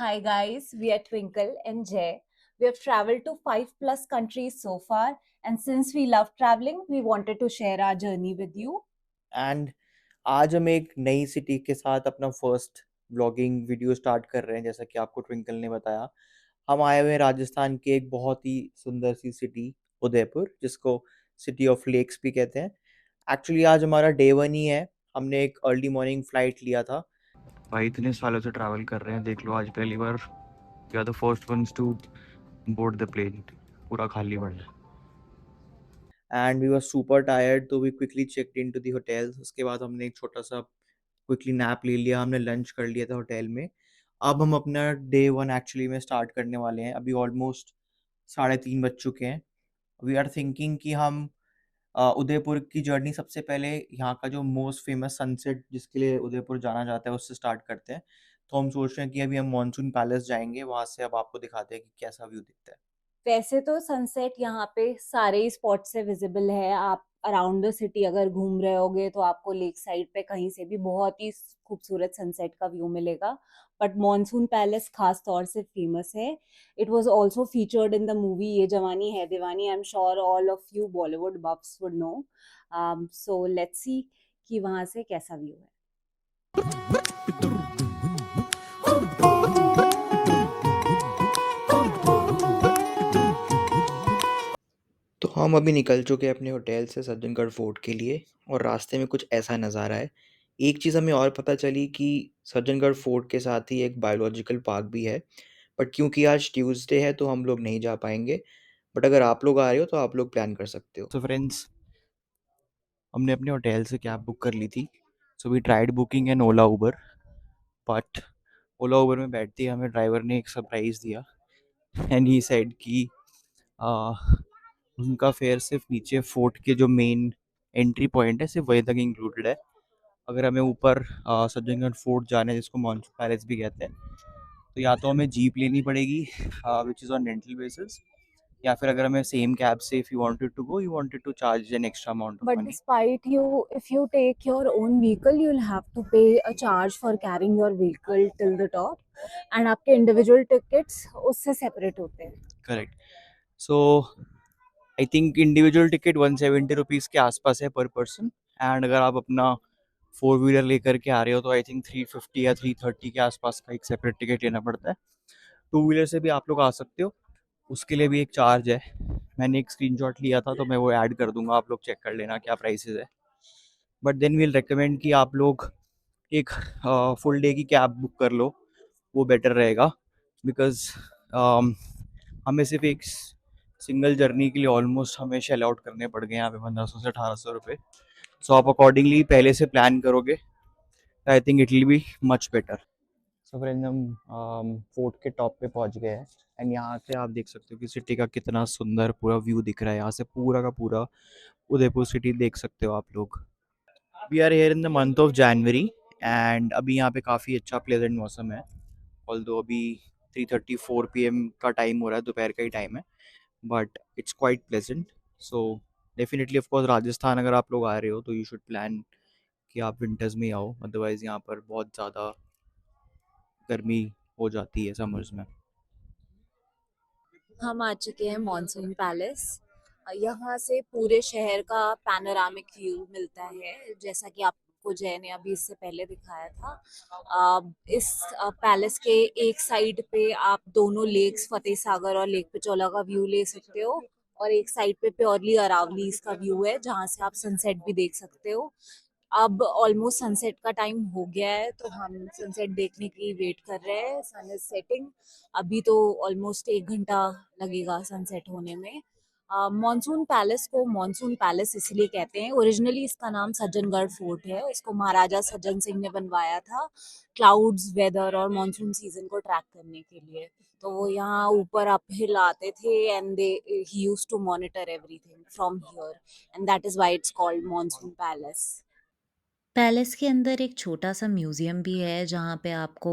Hi guys, we are Twinkle and Jay. We have traveled to 5+ countries so far, and since we love traveling, we wanted to share our journey with you. And आज हम एक नई city के साथ अपना first vlogging video start कर रहे हैं। जैसा कि आपको ट्विंकल ने बताया, हम आए हुए हैं राजस्थान की एक बहुत ही सुंदर सी सिटी उदयपुर, जिसको सिटी ऑफ लेक्स भी कहते हैं। एक्चुअली आज हमारा डे वन ही है। हमने एक अर्ली मॉर्निंग फ्लाइट लिया था। भाई इतने सालों से ट्रैवल कर रहे हैं, देख लो आज पहली बार we are the first ones to board the plane. पूरा खाली पड़ा and we were super tired, तो we quickly checked in to the hotels. उसके बाद हमने एक छोटा सा क्विकली नैप ले लिया, हमने लंच कर लिया था होटल में। अब हम अपना डे वन एक्चुअली में स्टार्ट करने वाले हैं। अभी ऑलमोस्ट 3:30 बज चुके हैं। वी आर थिंकिंग कि हम उदयपुर की जर्नी सबसे पहले यहाँ का जो मोस्ट फेमस सनसेट जिसके लिए उदयपुर जाना जाता है उससे स्टार्ट करते हैं। तो हम सोच रहे हैं कि अभी हम मॉनसून पैलेस जाएंगे, वहाँ से अब आपको दिखाते हैं कि कैसा व्यू दिखता है। वैसे तो सनसेट यहाँ पे सारे ही स्पॉट से विजिबल है। आप अराउंड द सिटी अगर घूम रहे होगे तो आपको लेक साइड पे कहीं से भी बहुत ही खूबसूरत सनसेट का व्यू मिलेगा। बट मॉनसून पैलेस खास तौर से फेमस है। It was also featured in the movie Yeh Jawaani Hai Deewani. I am sure all of you Bollywood buffs would know. So let's see कि वहां से कैसा व्यू है। तो हम अभी निकल चुके हैं अपने होटल से सज्जनगढ़ फोर्ट के लिए, और रास्ते में कुछ ऐसा नज़ारा है। एक चीज़ हमें और पता चली कि सज्जनगढ़ फोर्ट के साथ ही एक बायोलॉजिकल पार्क भी है, बट क्योंकि आज ट्यूसडे है तो हम लोग नहीं जा पाएंगे। बट अगर आप लोग आ रहे हो तो आप लोग प्लान कर सकते हो। सो फ्रेंड्स, हमने अपने होटल से कैब बुक कर ली थी। So we tried booking an Ola Uber, but Ola Uber में बैठते ही हमें ड्राइवर ने एक सरप्राइज़ दिया। एंड ही सेड कि आ, उनका फेयर सिर्फ नीचे फोर्ट के जो मेन एंट्री पॉइंट है सिर्फ वही तक इंक्लूडेड है। अगर हमें ऊपर सज्जनगढ़ फोर्ट जाना है, जिसको मॉनसून पैलेस भी कहते हैं, तो या तो हमें जीप लेनी पड़ेगी which is on rental basis, या फिर अगर हमें सेम कैब से if you wanted to go, you wanted to charge an extra amount of But money. despite you, if you take your own vehicle, you'll have to pay a charge for carrying your vehicle till the top, and आपके individual tickets उससे separate होते हैं. Correct. So I think individual ticket 170 rupees के आसपास है पर person. And अगर आप अपना फोर व्हीलर लेकर के आ रहे हो तो आई थिंक 350 या 330 के आसपास का एक सेपरेट टिकट लेना पड़ता है। टू व्हीलर से भी आप लोग आ सकते हो, उसके लिए भी एक चार्ज है। मैंने एक स्क्रीनशॉट लिया था तो मैं वो ऐड कर दूंगा, आप लोग चेक कर लेना क्या प्राइसेस है। बट देन वील रिकमेंड कि आप लोग एक फुल डे की कैब बुक कर लो, वो बेटर रहेगा। बिकॉज हमें सिर्फ एक सिंगल जर्नी के लिए ऑलमोस्ट हमें शेल आउट करने पड़ गए यहाँ पे 1500 से 1800 रुपये। सो आप अकॉर्डिंगली पहले से प्लान करोगे, I think it will be much better. So friends, हम फोर्ट के टॉप पे पहुंच गए हैं। एंड यहाँ से आप देख सकते हो कि सिटी का कितना सुंदर पूरा व्यू दिख रहा है। यहाँ से पूरा का पूरा उदयपुर सिटी देख सकते हो आप लोग। We are here in the month of January, and अभी यहाँ पे काफ़ी अच्छा प्लेजेंट मौसम है। ऑल्दो अभी 3:34 PM का टाइम हो रहा है, दोपहर का ही टाइम है, but it's quite pleasant. So definitely of course Rajasthan अगर आप लोग आ रहे हो तो यू शुड प्लान कि आप विंटर्स में ही आओ, अदरवाइज़ यहाँ पर बहुत ज़्यादा गर्मी हो जाती है समर्स में। हम आ चुके हैं मॉनसून पैलेस। यहाँ से पूरे शहर का पैनोरामिक व्यू मिलता है, जैसा कि आपको जय ने अभी इससे पहले दिखाया था। इस पैलेस के एक साइड पे आप दोनों लेक्स फतेह सागर और लेक पिचौला का व्यू ले सकते हो, और एक साइड पे प्योरली अरावलीज का व्यू है जहाँ से आप सनसेट भी देख सकते हो। अब ऑलमोस्ट सनसेट का टाइम हो गया है तो हम सनसेट देखने की वेट कर रहे हैं। सन इज सेटिंग। अभी तो ऑलमोस्ट 1 घंटा लगेगा सनसेट होने में। मॉनसून पैलेस को मॉनसून पैलेस इसलिए कहते हैं, ओरिजिनली इसका नाम सज्जनगढ़ फोर्ट है। इसको महाराजा सज्जन सिंह ने बनवाया था क्लाउड्स, वेदर और मॉनसून सीजन को ट्रैक करने के लिए। तो वो यहाँ ऊपर अप हिल आते थे एंड दे ही used to monitor everything from here, and that is why it's called monsoon palace. Palace के अंदर एक छोटा सा म्यूजियम भी है जहाँ पे आपको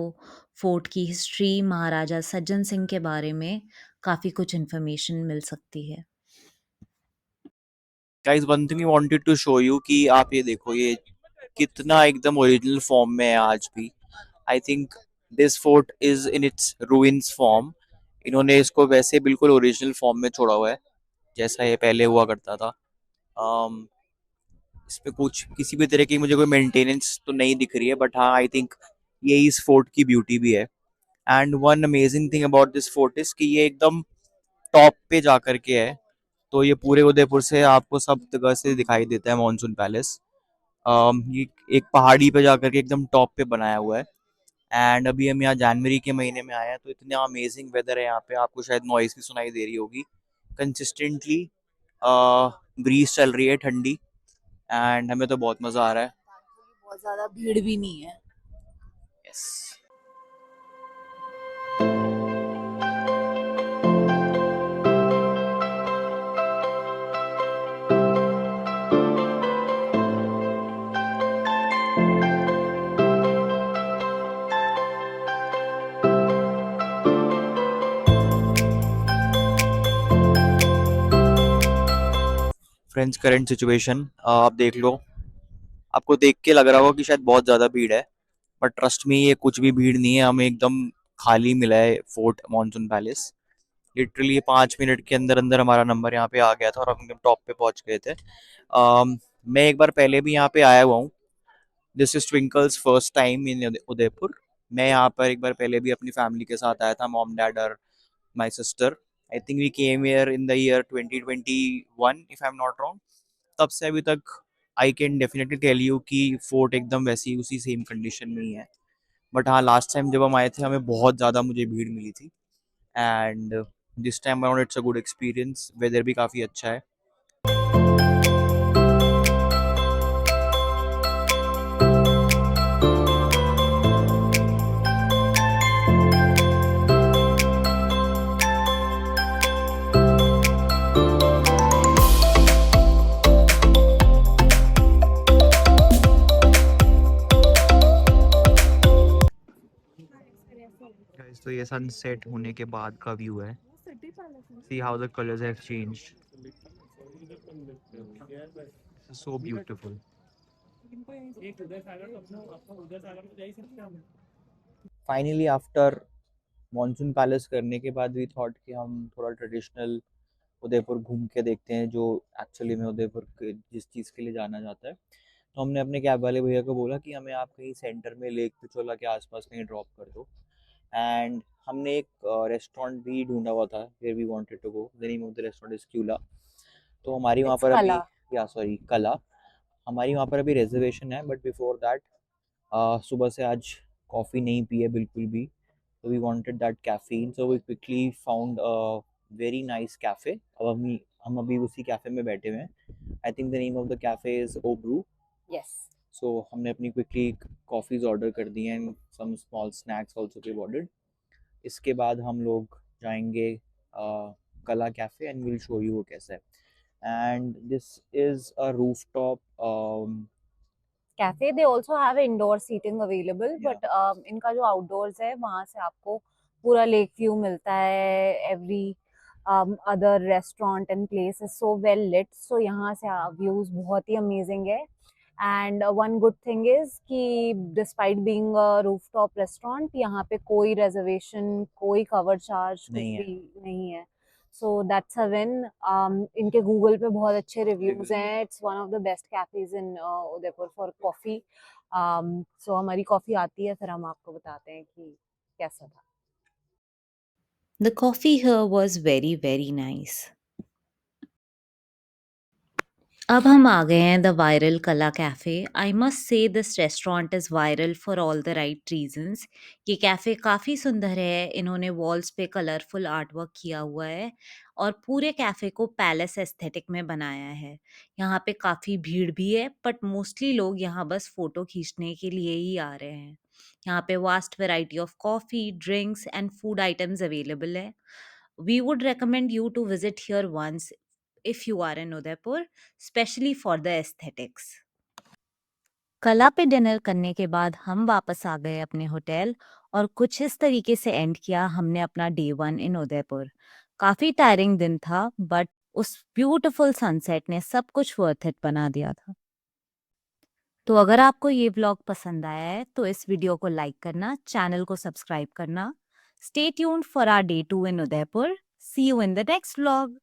फोर्ट की हिस्ट्री, महाराजा सज्जन सिंह के बारे में काफ़ी कुछ इन्फॉर्मेशन मिल सकती है। Guys, one thing I wanted to show you कि आप ये देखो, ये कितना एकदम ओरिजिनल फॉर्म में है आज भी। I think this fort is in its ruins form. इन्होंने इसको वैसे बिल्कुल ओरिजिनल फॉर्म में छोड़ा हुआ है जैसा ये पहले हुआ करता था. um, इसमें कुछ किसी भी तरह की मुझे कोई मेंटेनेंस तो नहीं दिख रही है, बट हाँ आई थिंक ये इस फोर्ट की ब्यूटी भी है. And one amazing thing about this fort is कि ये एकदम टॉप पे जा करके है. तो ये पूरे उदयपुर से आपको सब जगह से दिखाई देता है मॉनसून पैलेस. ये एक पहाड़ी पे जाकर के एकदम टॉप पे बनाया हुआ है. एंड अभी हम यहाँ जनवरी के महीने में आए हैं तो इतना अमेजिंग वेदर है यहाँ पे. आपको शायद नॉइस भी सुनाई दे रही होगी. कंसिस्टेंटली ब्रीज चल रही है ठंडी. एंड हमें तो बहुत मजा आ रहा है. बहुत ज्यादा भीड़ भी नहीं है. यस. फ्रेंड्स करंट सिचुएशन आप देख लो. आपको देख के लग रहा होगा कि शायद बहुत ज्यादा भीड़ है, बट ट्रस्ट मी ये कुछ भी भीड़ नहीं है. हमें एकदम खाली मिला है fort monsoon palace. Literally 5 minute के अंदर अंदर हमारा नंबर यहाँ पे आ गया था और हम एकदम टॉप पे पहुंच गए थे. मैं एक बार पहले भी यहाँ पे आया हुआ हूँ. This is Twinkle's first time in Udaipur. मैं यहाँ पर एक बार पहले भी अपनी फैमिली के साथ आया था, मॉम डैड और my sister. I think we came here in the year 2021 if I am not wrong. तब से अभी तक I can definitely tell you कि फोर्ट एकदम वैसी उसी सेम कंडीशन में ही है. बट हाँ लास्ट टाइम जब हम आए थे हमें बहुत ज़्यादा मुझे भीड़ मिली थी. And this time around it's a good experience. Weather भी काफ़ी अच्छा है. Guys, तो ये सनसेट होने के बाद का व्यू है. See how the colors have changed. So beautiful. Finally after monsoon palace करने के बाद वी थॉट कि हम थोड़ा ट्रेडिशनल उदयपुर घूम के देखते हैं जो एक्चुअली में उदयपुर जिस चीज़ के लिए जाना जाता है. तो हमने अपने कैब वाले भैया को बोला कि हमें आप कहीं सेंटर में लेक पिछोला के आसपास कहीं ड्रॉप कर दो. एंड हमने एक रेस्टोरेंट भी ढूंढा हुआ था where we wanted to go. The name of the restaurant is क्यूला. तो हमारी वहाँ इट्स पर अभी कला. या सॉरी कला. हमारी वहाँ पर अभी रिजर्वेशन है, बट बिफोर दैट सुबह से आज कॉफ़ी नहीं पी है बिल्कुल भी. तो we wanted that caffeine, so we quickly found a very nice cafe. अब हम अभी उसी कैफ़े में बैठे हुए हैं. I think the name of the cafe is O brew. Yes. So हमने अपनी क्विकली कॉफ़ीज ऑर्डर कर दी हैं and some small snacks also we ordered. इसके बाद हम लोग जाएंगे Kala cafe and will show you वो कैसा है. And this is a roof top cafe. They also have indoor seating available, या बट इनका जो आउटडोर्स है वहां से आपको पूरा लेक व्यू मिलता है. Every other restaurant and place is so well lit, so यहाँ से व्यूज बहुत ही अमेजिंग है. And one good thing is कि despite being a rooftop restaurant, यहाँ पे कोई रिजर्वेशन, कोई कवर चार्ज, कुछ नहीं है. भी नहीं है. So that's a win. इनके गूगल पे बहुत अच्छे रिव्यूज हैं. It's one of the best cafes in Udaipur for coffee. So हमारी कॉफी आती है, फिर हम आपको बताते हैं कि कैसा था. The coffee here was very, very nice. अब हम आ गए हैं द वायरल कला cafe. I must say this restaurant is viral for all the right reasons. ये कैफ़े काफ़ी सुंदर है. इन्होंने वॉल्स पे कलरफुल आर्ट वर्क किया हुआ है और पूरे कैफ़े को पैलेस एस्थेटिक में बनाया है. यहाँ पे काफ़ी भीड़ भी है, बट मोस्टली लोग यहाँ बस फ़ोटो खींचने के लिए ही आ रहे हैं. यहाँ पे vast variety of coffee, drinks and food items available है. We would recommend you to visit here once if you are in Udaipur, especially for the aesthetics. कला पे डिनर करने के बाद हम वापस आ गए अपने होटल और कुछ इस तरीके से एंड किया हमने अपना डे 1 इन उदयपुर. काफ़ी टायरिंग दिन था, बट उस ब्यूटीफुल सनसेट ने सब कुछ वर्थ इट बना दिया था. तो अगर आपको ये व्लॉग पसंद आया है तो इस वीडियो को लाइक करना, चैनल को सब्सक्राइब करना। Stay tuned for our day 2 in Udaipur. See you in the next vlog.